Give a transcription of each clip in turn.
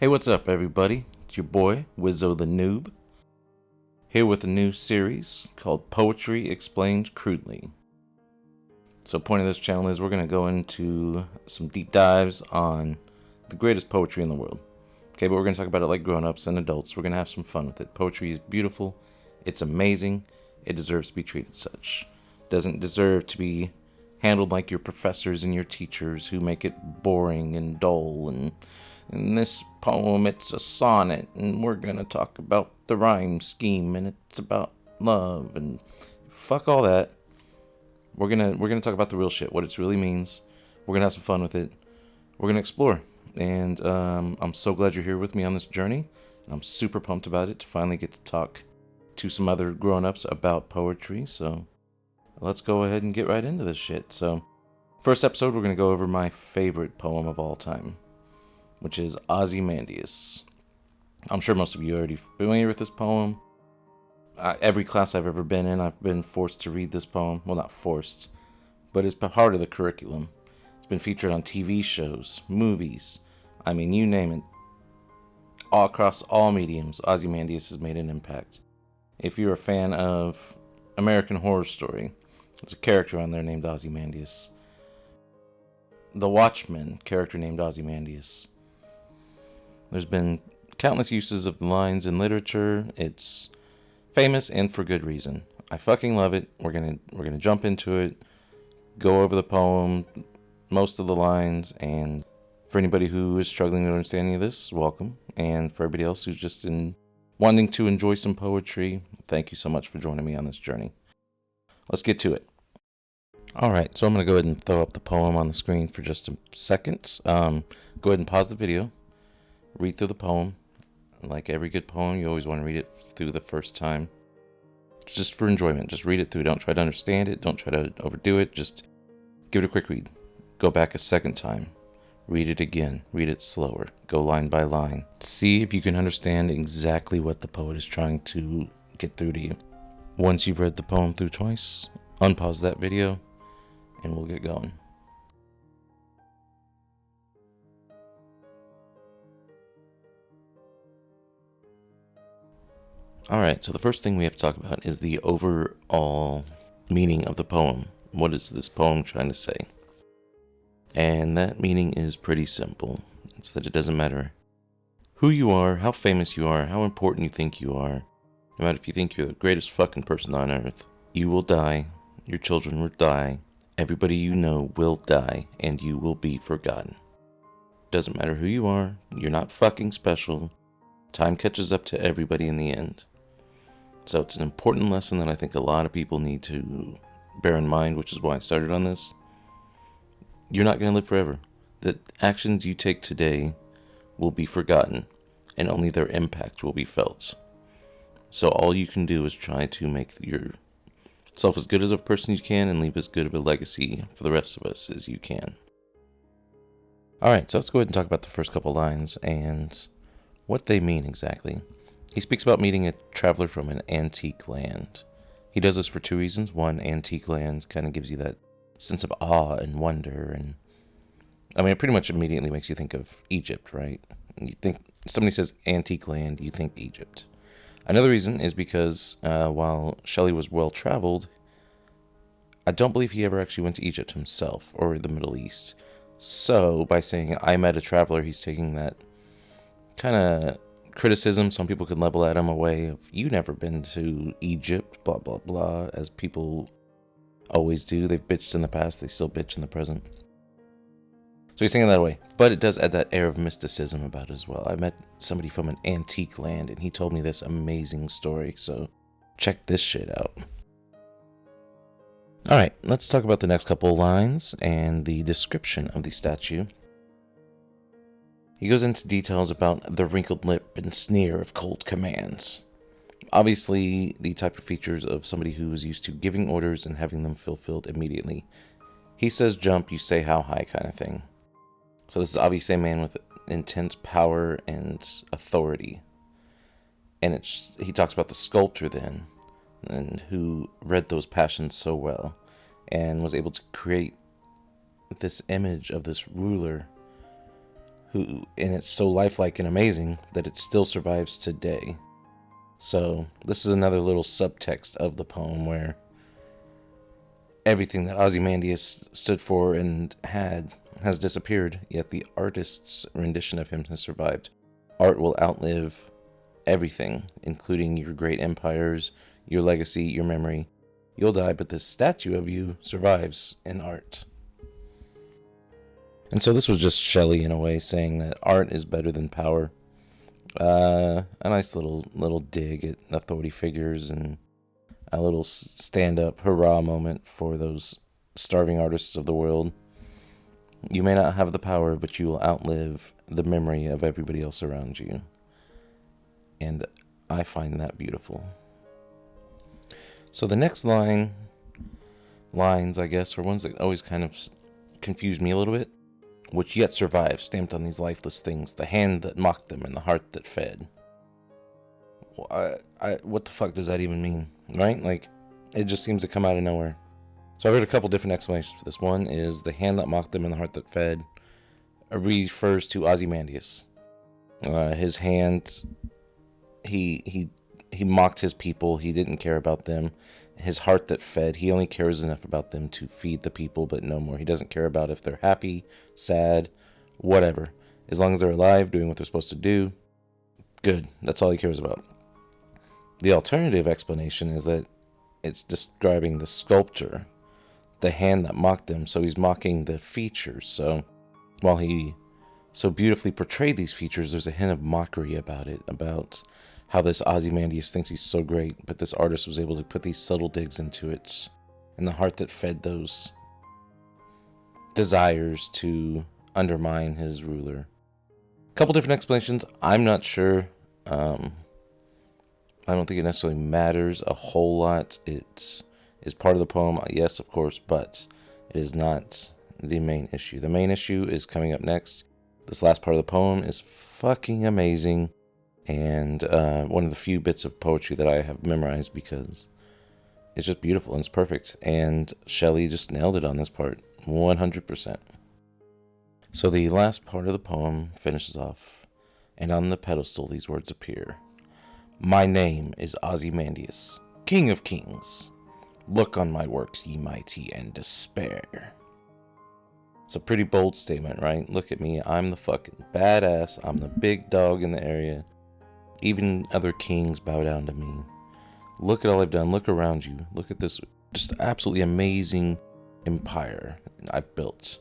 Hey, what's up, everybody? It's your boy, Wizo the Noob, here with a new series called Poetry Explained Crudely. So, point of this channel is we're going to go into some deep dives on the greatest poetry in the world. Okay, but we're going to talk about it like grown-ups and adults. We're going to have some fun with it. Poetry is beautiful. It's amazing. It deserves to be treated such. It doesn't deserve to be handled like your professors and your teachers who make it boring and dull. And in this poem, it's a sonnet, and we're going to talk about the rhyme scheme, and it's about love, and fuck all that. We're gonna talk about the real shit, what it really means. We're gonna have some fun with it. We're gonna explore, and I'm so glad you're here with me on this journey. And I'm super pumped about it to finally get to talk to some other grown-ups about poetry. So let's go ahead and get right into this shit. So first episode, we're gonna go over my favorite poem of all time, which is Ozymandias. I'm sure most of you are already familiar with this poem. Every class I've ever been in, I've been forced to read this poem. Well, not forced, but it's part of the curriculum. It's been featured on TV shows, movies. I mean, you name it. All across all mediums, Ozymandias has made an impact. If you're a fan of American Horror Story, there's a character on there named Ozymandias. The Watchmen, character named Ozymandias. There's been countless uses of the lines in literature. It's famous and for good reason. I fucking love it. We're gonna jump into it, go over the poem, most of the lines, and for anybody who is struggling to understand any of this, welcome. And for everybody else who's just wanting to enjoy some poetry, thank you so much for joining me on this journey. Let's get to it. Alright, so I'm going to go ahead and throw up the poem on the screen for just a second. Go ahead and pause the video, read through the poem. Like every good poem, you always want to read it through the first time. Just for enjoyment, just read it through. Don't try to understand it, don't try to overdo it, just give it a quick read. Go back a second time, read it again, read it slower, go line by line. See if you can understand exactly what the poet is trying to get through to you. Once you've read the poem through twice, unpause that video, and we'll get going. Alright, so the first thing we have to talk about is the overall meaning of the poem. What is this poem trying to say? And that meaning is pretty simple. It's that it doesn't matter who you are, how famous you are, how important you think you are. No matter if you think you're the greatest fucking person on earth, you will die, your children will die, everybody you know will die, and you will be forgotten. Doesn't matter who you are, you're not fucking special. Time catches up to everybody in the end. So it's an important lesson that I think a lot of people need to bear in mind, which is why I started on this. You're not going to live forever. The actions you take today will be forgotten, and only their impact will be felt. So all you can do is try to make yourself as good as a person you can and leave as good of a legacy for the rest of us as you can. Alright, so let's go ahead and talk about the first couple lines and what they mean exactly. He speaks about meeting a traveler from an antique land. He does this for two reasons. One, antique land kind of gives you that sense of awe and wonder, and I mean, it pretty much immediately makes you think of Egypt, right? You think somebody says antique land, you think Egypt. Another reason is because while Shelley was well traveled, I don't believe he ever actually went to Egypt himself or the Middle East. So by saying I met a traveler, he's taking that kind of criticism some people can level at him away of, you never been to Egypt, blah blah blah, as people always do. They've bitched in the past, they still bitch in the present. So he's thinking that way, but it does add that air of mysticism about it as well. I met somebody from an antique land and he told me this amazing story, so check this shit out. Alright, let's talk about the next couple lines and the description of the statue. He goes into details about the wrinkled lip and sneer of cold commands. Obviously, the type of features of somebody who is used to giving orders and having them fulfilled immediately. He says jump, you say how high kind of thing. So this is obviously a man with intense power and authority. And he talks about the sculptor then, and who read those passions so well, and was able to create this image of this ruler and it's so lifelike and amazing that it still survives today. So this is another little subtext of the poem where everything that Ozymandias stood for and had has disappeared, yet the artist's rendition of him has survived. Art will outlive everything, including your great empires, your legacy, your memory. You'll die, but this statue of you survives in art. And so this was just Shelley, in a way, saying that art is better than power. A nice little dig at authority figures, and a little stand-up hurrah moment for those starving artists of the world. You may not have the power, but you will outlive the memory of everybody else around you. And I find that beautiful. So the next lines, I guess, are ones that always kind of confuse me a little bit. Which yet survive, stamped on these lifeless things, the hand that mocked them and the heart that fed. What the fuck does that even mean, right? Like, it just seems to come out of nowhere. So I've heard a couple different explanations for this. One is the hand that mocked them and the heart that fed refers to Ozymandias. His hand, he mocked his people. He didn't care about them. His heart that fed, he only cares enough about them to feed the people, but no more. He doesn't care about if they're happy, sad, whatever. As long as they're alive, doing what they're supposed to do, good. That's all he cares about. The alternative explanation is that it's describing the sculptor, the hand that mocked them, so he's mocking the features. So while he so beautifully portrayed these features, there's a hint of mockery about it, about how this Ozymandias thinks he's so great, but this artist was able to put these subtle digs into it, and the heart that fed those desires to undermine his ruler. A couple different explanations. I'm not sure. I don't think it necessarily matters a whole lot. It is part of the poem, yes, of course, but it is not the main issue. The main issue is coming up next. This last part of the poem is fucking amazing. And one of the few bits of poetry that I have memorized because it's just beautiful and it's perfect. And Shelley just nailed it on this part, 100%. So the last part of the poem finishes off, and on the pedestal these words appear. My name is Ozymandias, King of Kings. Look on my works, ye mighty, and despair. It's a pretty bold statement, right? Look at me, I'm the fucking badass. I'm the big dog in the area. Even other kings bow down to me. Look at all I've done. Look around you. Look at this just absolutely amazing empire I've built.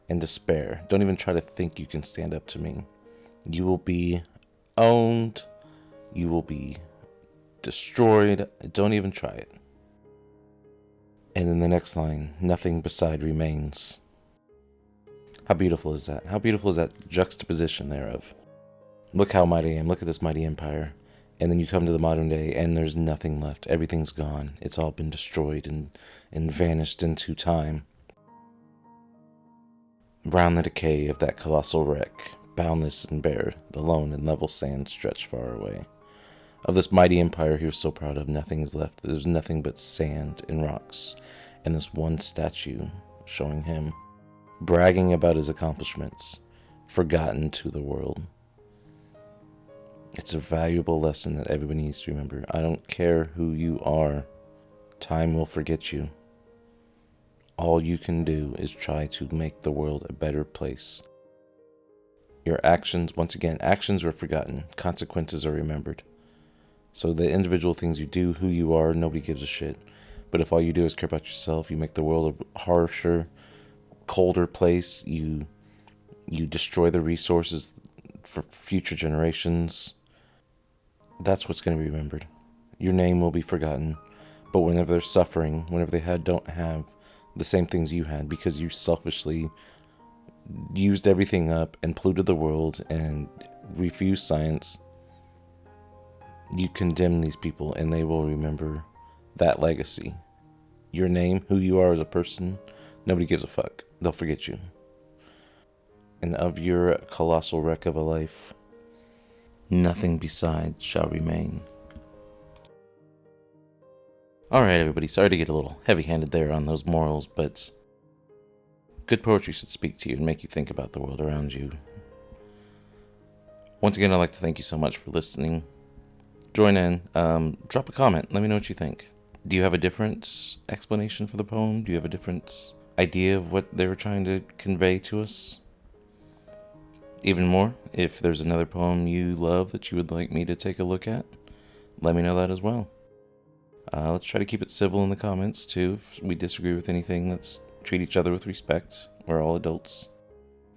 And despair. Don't even try to think you can stand up to me. You will be owned. You will be destroyed. Don't even try it. And then the next line, nothing beside remains. How beautiful is that? How beautiful is that juxtaposition thereof? Look how mighty I am. Look at this mighty empire. And then you come to the modern day and there's nothing left. Everything's gone. It's all been destroyed and vanished into time. Round the decay of that colossal wreck, boundless and bare, the lone and level sand stretched far away. Of this mighty empire he was so proud of, nothing is left. There's nothing but sand and rocks, and this one statue showing him, bragging about his accomplishments, forgotten to the world. It's a valuable lesson that everybody needs to remember. I don't care who you are. Time will forget you. All you can do is try to make the world a better place. Your actions, once again, actions are forgotten. Consequences are remembered. So the individual things you do, who you are, nobody gives a shit. But if all you do is care about yourself, you make the world a harsher, colder place. You destroy the resources for future generations. That's what's going to be remembered. Your name will be forgotten. But whenever they're suffering, whenever they don't have the same things you had because you selfishly used everything up and polluted the world and refused science, you condemn these people and they will remember that legacy. Your name, who you are as a person, nobody gives a fuck. They'll forget you. And of your colossal wreck of a life, nothing besides shall remain. Alright everybody, sorry to get a little heavy-handed there on those morals, but good poetry should speak to you and make you think about the world around you. Once again, I'd like to thank you so much for listening. Join in. Drop a comment. Let me know what you think. Do you have a different explanation for the poem? Do you have a different idea of what they were trying to convey to us? Even more, if there's another poem you love that you would like me to take a look at, let me know that as well. Let's try to keep it civil in the comments, too. If we disagree with anything, let's treat each other with respect. We're all adults.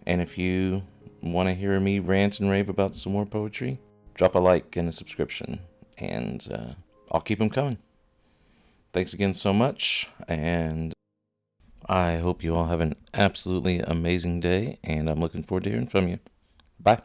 And if you want to hear me rant and rave about some more poetry, drop a like and a subscription, and I'll keep them coming. Thanks again so much, and I hope you all have an absolutely amazing day, and I'm looking forward to hearing from you. Bye.